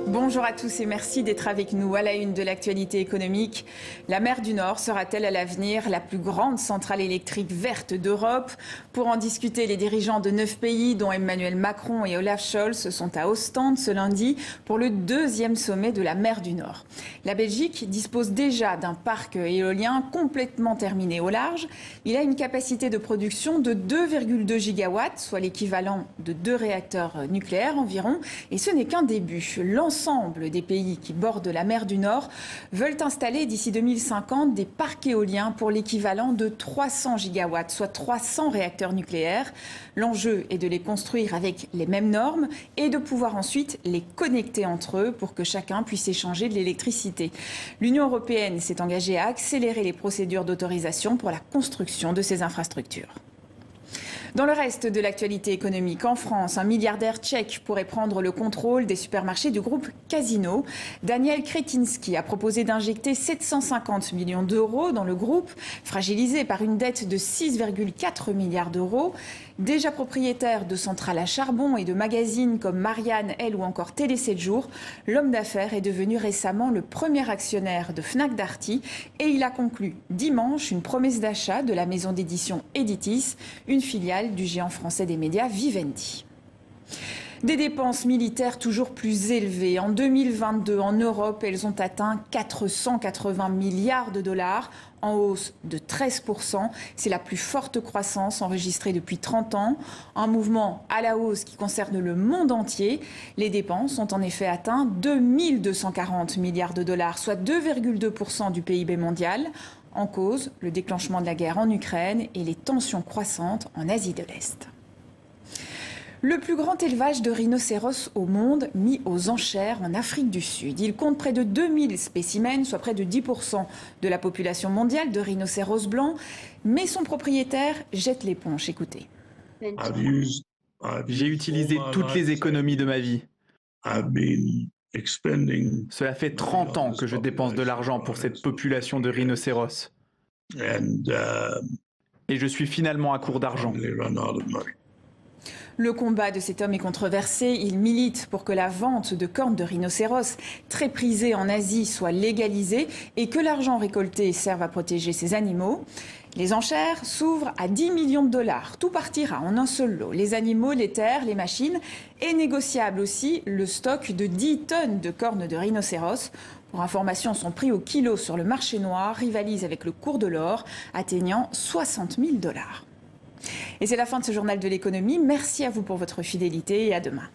Bonjour à tous et merci d'être avec nous à la une de l'actualité économique. La mer du Nord sera-t-elle à l'avenir la plus grande centrale électrique verte d'Europe? Pour en discuter, les dirigeants de 9 pays, dont Emmanuel Macron et Olaf Scholz, sont à Ostende ce lundi pour le deuxième sommet de la mer du Nord. La Belgique dispose déjà d'un parc éolien complètement terminé au large. Il a une capacité de production de 2,2 gigawatts, soit l'équivalent de 2 réacteurs nucléaires environ. Et ce n'est qu'un début. L'ensemble des pays qui bordent la mer du Nord veulent installer d'ici 2050 des parcs éoliens pour l'équivalent de 300 gigawatts, soit 300 réacteurs nucléaires. L'enjeu est de les construire avec les mêmes normes et de pouvoir ensuite les connecter entre eux pour que chacun puisse échanger de l'électricité. L'Union européenne s'est engagée à accélérer les procédures d'autorisation pour la construction de ces infrastructures. Dans le reste de l'actualité économique, en France, un milliardaire tchèque pourrait prendre le contrôle des supermarchés du groupe Casino. Daniel Křetínský a proposé d'injecter 750 millions d'euros dans le groupe, fragilisé par une dette de 6,4 milliards d'euros. Déjà propriétaire de centrales à charbon et de magazines comme Marianne, Elle ou encore Télé 7 jours, l'homme d'affaires est devenu récemment le premier actionnaire de Fnac Darty et il a conclu dimanche une promesse d'achat de la maison d'édition Editis, une filiale du géant français des médias Vivendi. Des dépenses militaires toujours plus élevées. En 2022, en Europe, elles ont atteint 480 milliards de dollars, en hausse de 13%. C'est la plus forte croissance enregistrée depuis 30 ans. Un mouvement à la hausse qui concerne le monde entier. Les dépenses ont en effet atteint 2240 milliards de dollars, soit 2,2% du PIB mondial. En cause, le déclenchement de la guerre en Ukraine et les tensions croissantes en Asie de l'Est. Le plus grand élevage de rhinocéros au monde mis aux enchères en Afrique du Sud. Il compte près de 2000 spécimens, soit près de 10% de la population mondiale de rhinocéros blancs. Mais son propriétaire jette l'éponge. Écoutez. J'ai utilisé toutes les économies de ma vie. Cela fait 30 ans que je dépense de l'argent pour cette population de rhinocéros. Et je suis finalement à court d'argent. Le combat de cet homme est controversé. Il milite pour que la vente de cornes de rhinocéros, très prisées en Asie, soit légalisée et que l'argent récolté serve à protéger ces animaux. Les enchères s'ouvrent à 10 millions de dollars. Tout partira en un seul lot. Les animaux, les terres, les machines et négociable aussi le stock de 10 tonnes de cornes de rhinocéros. Pour information, son prix au kilo sur le marché noir rivalise avec le cours de l'or, atteignant 60 000 dollars. Et c'est la fin de ce journal de l'économie. Merci à vous pour votre fidélité et à demain.